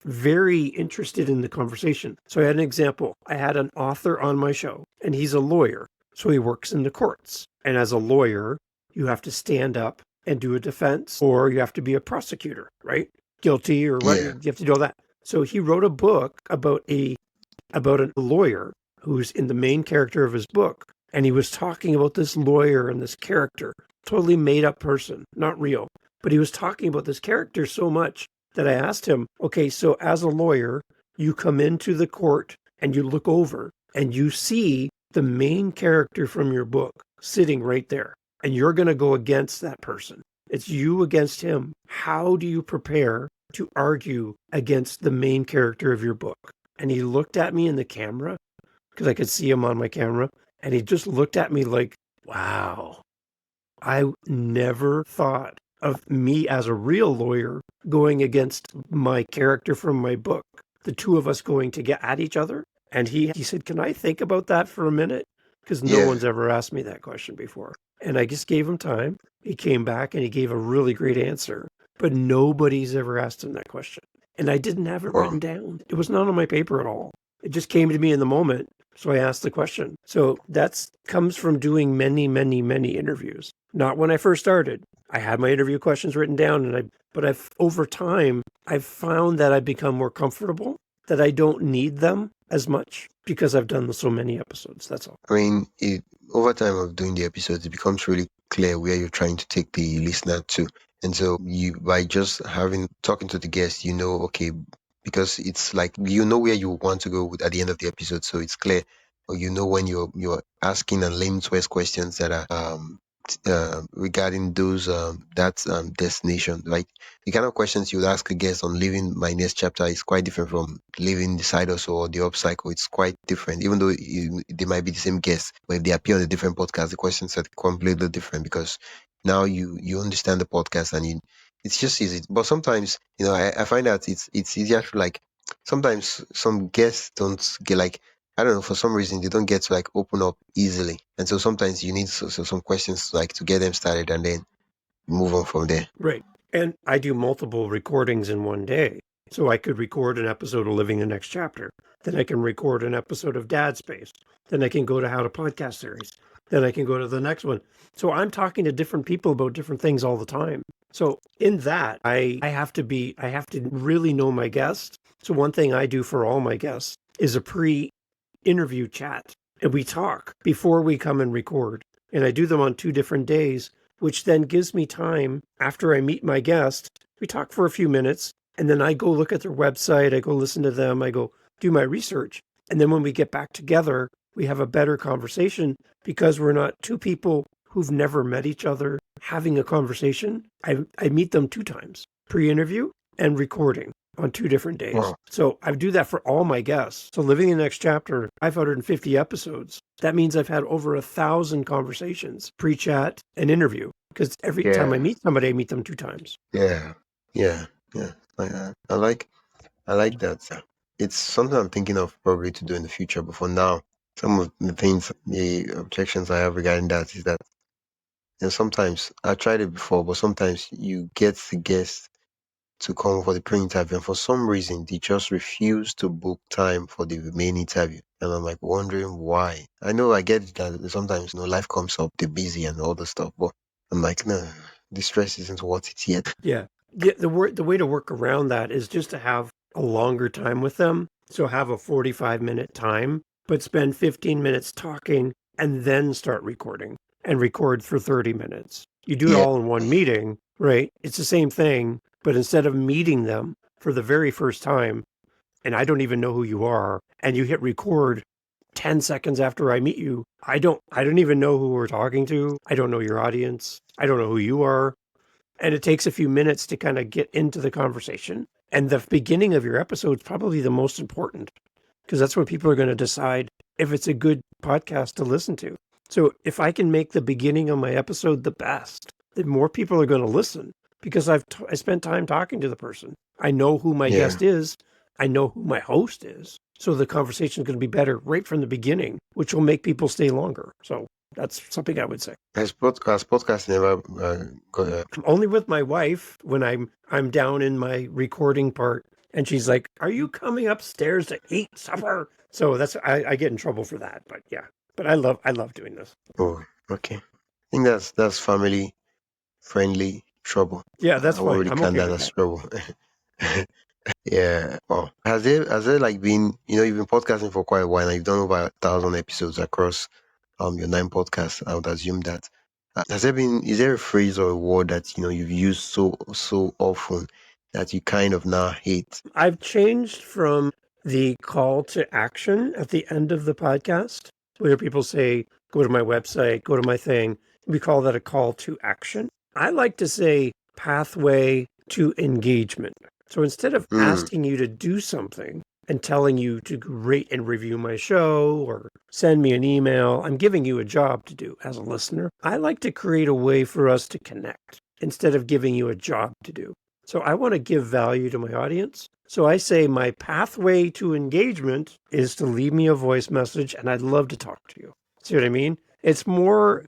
very interested in the conversation. So I had an example. I had an author on my show, and he's a lawyer. So he works in the courts. And as a lawyer, you have to stand up and do a defense, or you have to be a prosecutor, right? Guilty or what? Yeah. You have to do all that. So he wrote a book about a lawyer who's in the main character of his book. And he was talking about this lawyer and this character, totally made up person, not real. But he was talking about this character so much that I asked him, okay, so as a lawyer, you come into the court and you look over and you see the main character from your book sitting right there, and you're going to go against that person. It's you against him. How do you prepare to argue against the main character of your book? And he looked at me in the camera because I could see him on my camera, and he just looked at me like, wow, I never thought of me as a real lawyer going against my character from my book, the two of us going to get at each other. And he said, can I think about that for a minute? Because no Yeah. one's ever asked me that question before. And I just gave him time. He came back and he gave a really great answer, but nobody's ever asked him that question. And I didn't have it Wow. written down. It was not on my paper at all. It just came to me in the moment. So I asked the question. So that comes from doing many, many, many interviews. Not when I first started. I had my interview questions written down, but over time, I've found that I've become more comfortable, that I don't need them as much because I've done so many episodes. That's all. I mean, over time of doing the episodes, it becomes really clear where you're trying to take the listener to. And so by just talking to the guest, okay, because it's like, where you want to go at the end of the episode. So it's clear, or when you're asking and leaning towards questions that are, regarding those, destination. Like the kind of questions you would ask a guest on leaving my next chapter is quite different from leaving the side hustle or the upcycle. It's quite different, even though they might be the same guests, but if they appear on a different podcast, the questions are completely different because now you understand the podcast and it's just easy. But sometimes, I find that it's easier to, like, sometimes some guests don't get, like, I don't know, for some reason they don't get to, like, open up easily, and so sometimes you need some questions, like, to get them started and then move on from there. Right. And I do multiple recordings in one day. So I could record an episode of Living the Next Chapter. Then I can record an episode of Dad Space. Then I can go to How to Podcast Series. Then I can go to the next one. So I'm talking to different people about different things all the time. So in that, I have to really know my guest. So one thing I do for all my guests is a pre-interview chat. And we talk before we come and record. And I do them on 2 different days, which then gives me time after I meet my guest. We talk for a few minutes, and then I go look at their website. I go listen to them. I go do my research. And then when we get back together, we have a better conversation because we're not two people who've never met each other having a conversation. I meet them 2 times, pre-interview and recording on 2 different days. Wow. So I do that for all my guests. So Living the Next Chapter, 550 episodes. That means I've had over 1,000 conversations, pre-chat and interview. Because every time I meet somebody, I meet them 2 times. Yeah. I like that. It's something I'm thinking of probably to do in the future, but for now, some of the objections I have regarding that is that, sometimes I tried it before, but sometimes you get the guest to come for the pre-interview, and for some reason they just refuse to book time for the main interview, and I'm like wondering why. I know I get that sometimes life comes up, they're busy and all the stuff, but I'm like, no, the stress isn't worth it yet. Yeah. The way to work around that is just to have a longer time with them. So have a 45-minute time, but spend 15 minutes talking and then start recording and record for 30 minutes. You do it Yeah. all in one meeting, right? It's the same thing, but instead of meeting them for the very first time, and I don't even know who you are, and you hit record 10 seconds after I meet you, I don't even know who we're talking to. I don't know your audience. I don't know who you are. And it takes a few minutes to kind of get into the conversation. And the beginning of your episode is probably the most important because that's when people are going to decide if it's a good podcast to listen to. So if I can make the beginning of my episode the best, then more people are going to listen because I spent time talking to the person. I know who my Yeah. guest is. I know who my host is. So the conversation is going to be better right from the beginning, which will make people stay longer. So that's something I would say. Has podcast never got Only with my wife when I'm down in my recording part and she's like, "Are you coming upstairs to eat supper?" So that's I get in trouble for that, but yeah. But I love doing this. oh, okay. I think that's family friendly trouble. Yeah, I that's won't fine. really I'm count okay that with as that. trouble. Yeah. Well, has there like been, you've been podcasting for quite a while and you've done over 1,000 episodes across your 9 podcasts. I would assume that. Is there a phrase or a word that you've used so often that you kind of now hate? I've changed from the call to action at the end of the podcast, where people say, "Go to my website, go to my thing." We call that a call to action. I like to say pathway to engagement. So instead of Mm, asking you to do something and telling you to rate and review my show or send me an email, I'm giving you a job to do as a listener. I like to create a way for us to connect instead of giving you a job to do. So I want to give value to my audience. So I say my pathway to engagement is to leave me a voice message and I'd love to talk to you. See what I mean? It's more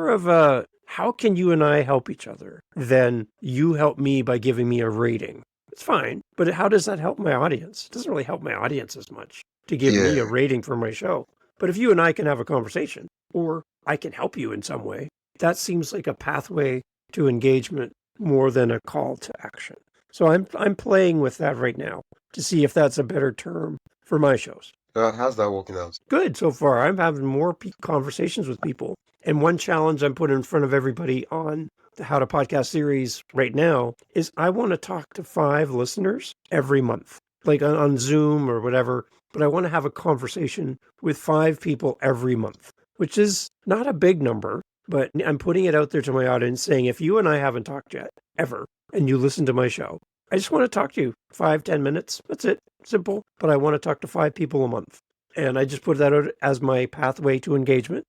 of a how can you and I help each other than you help me by giving me a rating. It's fine, but how does that help my audience? It doesn't really help my audience as much to give me a yeah. rating for my show. But if you and I can have a conversation or I can help you in some way, that seems like a pathway to engagement more than a call to action. So I'm playing with that right now to see if that's a better term for my shows. How's that working out? Good so far. I'm having more conversations with people. And one challenge I'm putting in front of everybody on the How to Podcast series right now is I want to talk to 5 listeners every month, like on Zoom or whatever. But I want to have a conversation with 5 people every month, which is not a big number, but I'm putting it out there to my audience saying, if you and I haven't talked yet, ever, and you listen to my show, I just want to talk to you 5-10 minutes. That's it. Simple. But I want to talk to 5 people a month. And I just put that out as my pathway to engagement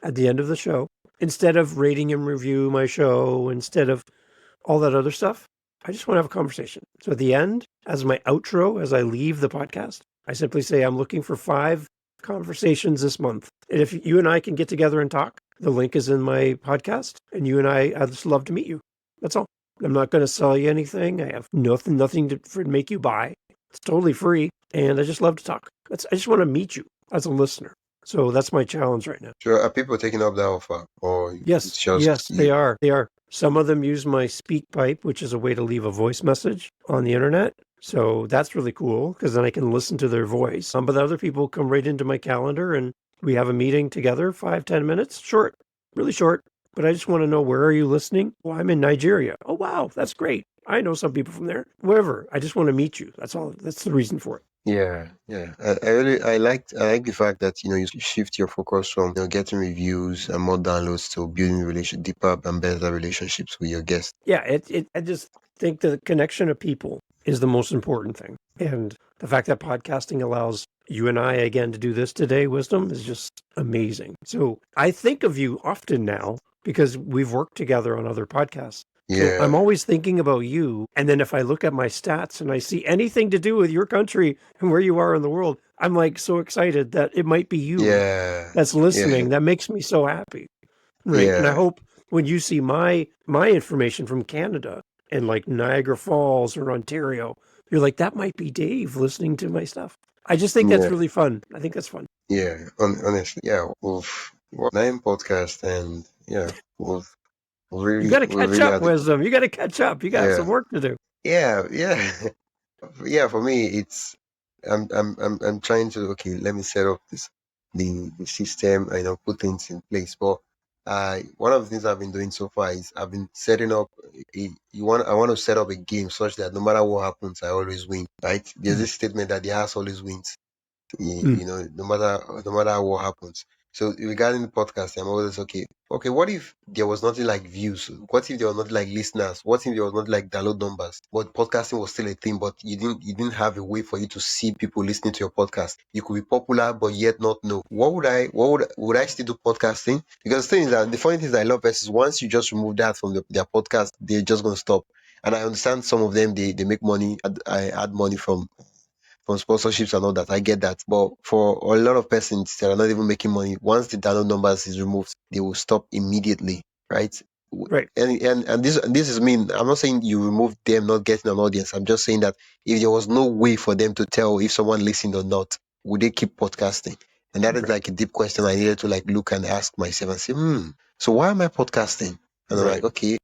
at the end of the show. Instead of rating and review my show, instead of all that other stuff, I just want to have a conversation. So at the end, as my outro, as I leave the podcast, I simply say, I'm looking for 5 conversations this month. And if you and I can get together and talk, the link is in my podcast. And you and I'd just love to meet you. That's all. I'm not going to sell you anything. I have nothing to make you buy. It's totally free. And I just love to talk. I just want to meet you as a listener. So that's my challenge right now. So are people taking up that offer, or Yes, it's just yes, you? they are. They are. Some of them use my speak pipe, which is a way to leave a voice message on the internet. So that's really cool because then I can listen to their voice. But other people come right into my calendar and we have a meeting together, 5-10 minutes, short, really short. But I just want to know, where are you listening? Well, I'm in Nigeria. Oh, wow, that's great. I know some people from there. Wherever. I just want to meet you. That's all. That's the reason for it. Yeah, yeah. I like the fact that you shift your focus from getting reviews and more downloads to building deeper and better relationships with your guests. Yeah, I just think the connection of people is the most important thing. And the fact that podcasting allows you and I again to do this today, Wisdom, is just amazing. So I think of you often now because we've worked together on other podcasts. So I'm Yeah, always thinking about you. And then if I look at my stats and I see anything to do with your country and where you are in the world, I'm like so excited that it might be you yeah, that's yeah, listening. That makes me so happy. Right. And I yeah, hope when you see my information from Canada and like Niagara Falls or Ontario, you're like, that might be Dave listening to my stuff. I just think that's yeah, really fun. I think that's fun. yeah. Honestly, yeah. We've 9 podcasts, and yeah, You got to we've catch really up, had, Wisdom. You got to catch up. You got some yeah, work to do. yeah, yeah. Yeah, for me, it's I'm trying to let me set up the system, put things in place. But one of the things I've been doing so far is I've been setting up I want to set up a game such that no matter what happens, I always win. Right? There's Mm. this statement that the house always wins. Mm. No matter what happens. So regarding the podcast, I'm always okay. Okay, what if there was nothing like views? What if there was not like listeners? What if there was not like download numbers? But podcasting was still a thing, but you didn't have a way for you to see people listening to your podcast. You could be popular but yet not know. What would I still do podcasting? Because the thing is that the funny thing is I love is once you just remove that from their podcast, they're just gonna stop. And I understand some of them they make money, I add money from sponsorships and all that. I get that. But for a lot of persons that are not even making money, once the download numbers is removed, they will stop immediately, right? Right. And this is mean. I'm not saying you remove them not getting an audience. I'm just saying that if there was no way for them to tell if someone listened or not, would they keep podcasting? And that is Right. like a deep question I needed to like look and ask myself and say, so why am I podcasting? And I'm like, Right. okay.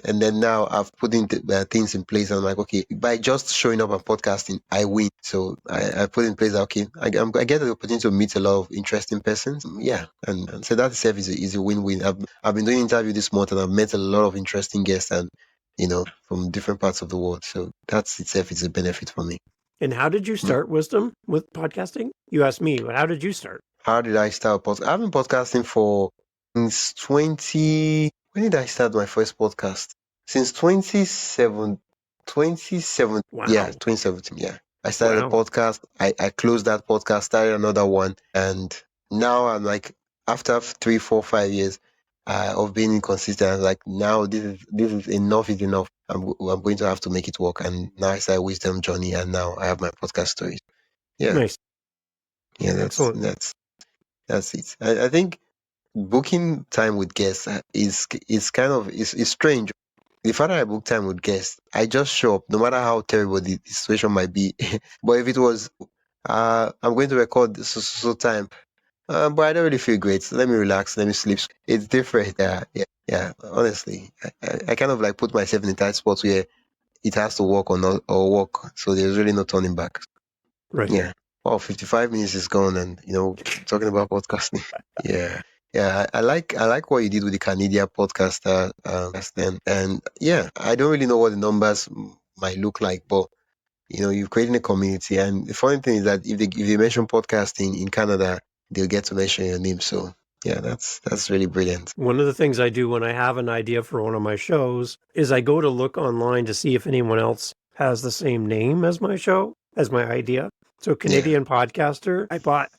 And then now I've put in things in place. And I'm like, okay, by just showing up and podcasting, I win. So I put in place that, okay, I get the opportunity to meet a lot of interesting persons. Yeah. And so that itself is a win-win. I've been doing interview this month and I've met a lot of interesting guests and, from different parts of the world. So that's itself is a benefit for me. And how did you Mm. start Wisdom with podcasting? You asked me, but how did you start? How did I start podcast? I've been podcasting for since 20. When did I start my first podcast? Since 2017. Yeah, Wow. 2017. Yeah. I started a Wow. podcast. I closed that podcast, started another one. And now I'm like, after 3, 4, 5 years of being inconsistent, I'm like, now this is enough is enough. I'm going to have to make it work. And now I started Wisdom Journey and now I have my podcast stories. Yeah. Nice. Yeah, that's Excellent. that's that's it. I think booking time with guests is kind of is strange. The fact that I book time with guests, I just show up, no matter how terrible the situation might be. But if it was, I'm going to record this so time, but I don't really feel great. So let me relax, let me sleep. It's different. Yeah. Honestly, I kind of like put myself in a tight spot where it has to work or not or work. So there's really no turning back. Right. Yeah. Wow, 55 minutes is gone and talking about podcasting. Yeah. Yeah, I like what you did with the Canadian podcaster and yeah, I don't really know what the numbers might look like, but you've created a community and the funny thing is that if they mention podcasting in Canada, they'll get to mention your name. So yeah, that's really brilliant. One of the things I do when I have an idea for one of my shows is I go to look online to see if anyone else has the same name as my show, as my idea. So Yeah. Canadian Podcaster, I bought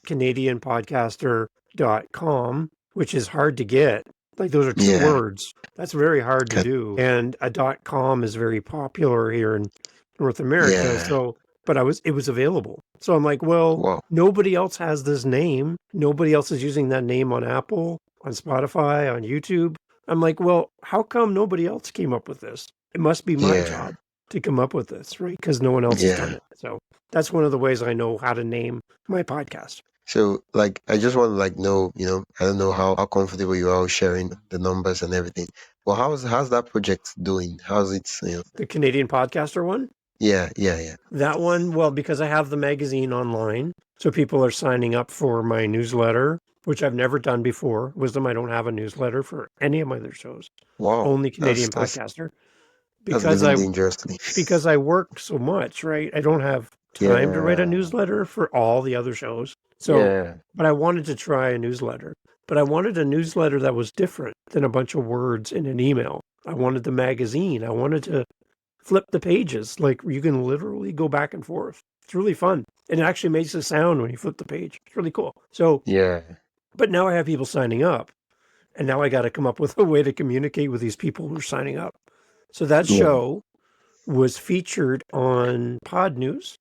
canadianpodcaster.com, which is hard to get. Like those are two Yeah. words. That's very hard to do. And a .com is very popular here in North America. Yeah. So, but it was available. So I'm like, well, Wow. nobody else has this name. Nobody else is using that name on Apple, on Spotify, on YouTube. I'm like, well, how come nobody else came up with this? It must be my Yeah. job to come up with this, right? Because no one else has done Yeah. it. So that's one of the ways I know how to name my podcast. So, like, I just want to like know, I don't know how comfortable you are sharing the numbers and everything. Well, how's that project doing? How's it? The Canadian Podcaster one, Yeah. that one, well, because I have the magazine online, so people are signing up for my newsletter, which I've never done before. Wisdom, I don't have a newsletter for any of my other shows, Wow, only that's Canadian that's Podcaster. that's Because living I dangerously. because I work so much, right? I don't have time to write a Yeah, newsletter for all the other shows. So, yeah, but I wanted to try a newsletter. But I wanted a newsletter that was different than a bunch of words in an email. I wanted the magazine. I wanted to flip the pages. Like you can literally go back and forth. It's really fun. And it actually makes a sound when you flip the page. It's really cool. So, yeah. but now I have people signing up. And now I got to come up with a way to communicate with these people who are signing up. So that Yeah. show was featured on Pod News,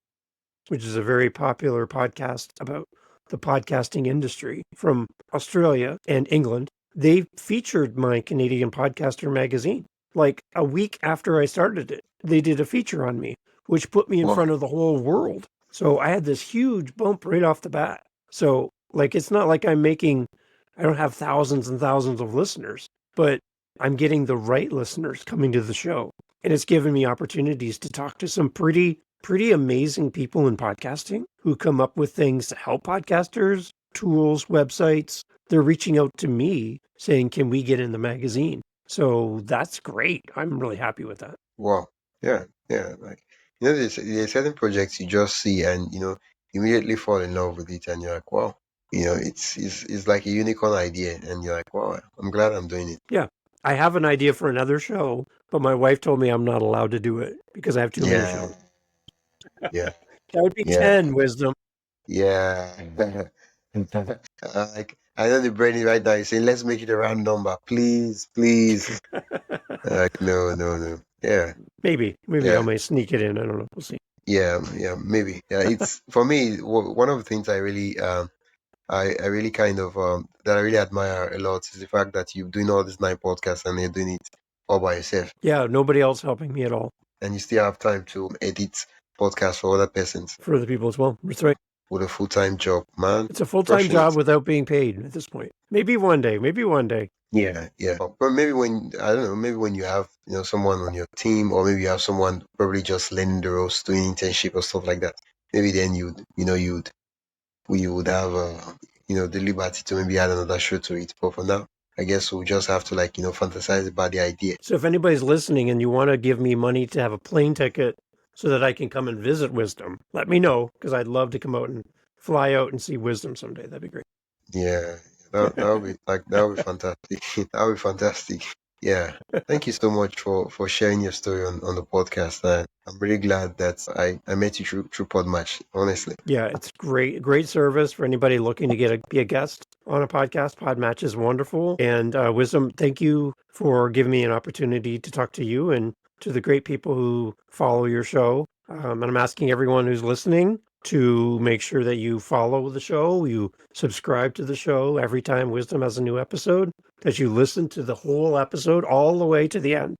which is a very popular podcast about the podcasting industry from Australia and England. They featured my Canadian Podcaster magazine. Like a week after I started it, they did a feature on me, which put me in Wow. front of the whole world. So I had this huge bump right off the bat. So, like, it's not like I don't have thousands and thousands of listeners, but I'm getting the right listeners coming to the show. And it's given me opportunities to talk to some pretty pretty amazing people in podcasting who come up with things to help podcasters, tools, websites. They're reaching out to me saying, can we get in the magazine? So that's great. I'm really happy with that. Wow. Yeah. Like, there's certain projects you just see and, immediately fall in love with it and you're like, wow. It's like a unicorn idea and you're like, wow, I'm glad I'm doing it. Yeah. I have an idea for another show, but my wife told me I'm not allowed to do it because I have too many shows. Yeah. That would be Yeah. 10, Wisdom. Yeah. Like, I know the brain right now is saying, let's make it a round number. Please. Like, no. Yeah. Maybe Yeah. I might sneak it in. I don't know. We'll see. Yeah, maybe. Yeah, it's for me, one of the things I really I really kind of that I really admire a lot is the fact that you're doing all these 9 podcasts and you're doing it all by yourself. Yeah, nobody else helping me at all. And you still have time to edit podcasts for other persons. For other people as well. That's right. With a full-time job, man. It's a full-time job without being paid at this point. Maybe one day. Yeah. But maybe when, I don't know, maybe when you have, someone on your team, or maybe you have someone probably just learning the ropes, doing internship or stuff like that, maybe then we would have the liberty to maybe add another show to it. But for now, I guess we'll just have to fantasize about the idea. So if anybody's listening and you want to give me money to have a plane ticket so that I can come and visit Wisdom, let me know, because I'd love to come out and fly out and see Wisdom someday. That'd be great. Yeah, that would be fantastic. That would be fantastic. Yeah. Thank you so much for sharing your story on the podcast. I'm really glad that I met you through Podmatch, honestly. Yeah, it's great service for anybody looking to be a guest on a podcast. Podmatch is wonderful. And Wisdom, thank you for giving me an opportunity to talk to you and to the great people who follow your show. And I'm asking everyone who's listening to make sure that you follow the show, you subscribe to the show every time Wisdom has a new episode, that you listen to the whole episode all the way to the end,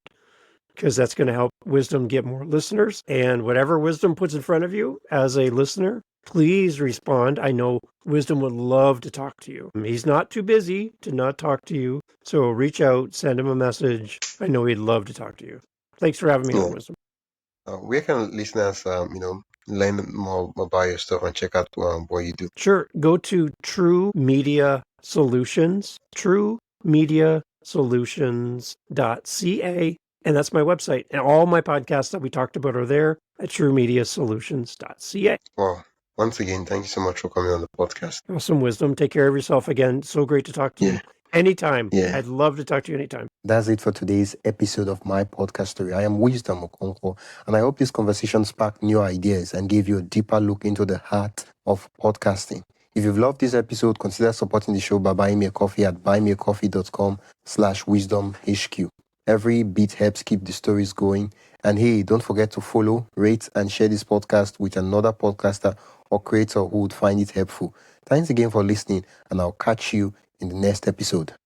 because that's going to help Wisdom get more listeners. And whatever Wisdom puts in front of you as a listener, please respond. I know Wisdom would love to talk to you. He's not too busy to not talk to you. So reach out, send him a message. I know he'd love to talk to you. Thanks for having me on, Wisdom. Where can listeners, learn more about your stuff and check out what you do? Sure. Go to True Media Solutions, truemediasolutions.ca. And that's my website. And all my podcasts that we talked about are there at truemediasolutions.ca. Well, once again, thank you so much for coming on the podcast. Awesome, Wisdom. Take care of yourself again. So great to talk to you. Anytime. Yeah. I'd love to talk to you anytime. That's it for today's episode of my podcast story. I am Wisdom Okonkwo, and I hope this conversation sparked new ideas and gave you a deeper look into the heart of podcasting. If you've loved this episode, consider supporting the show by buying me a coffee at buymeacoffee.com/wisdomhq. Every bit helps keep the stories going. And hey, don't forget to follow, rate, and share this podcast with another podcaster or creator who would find it helpful. Thanks again for listening, and I'll catch you in the next episode.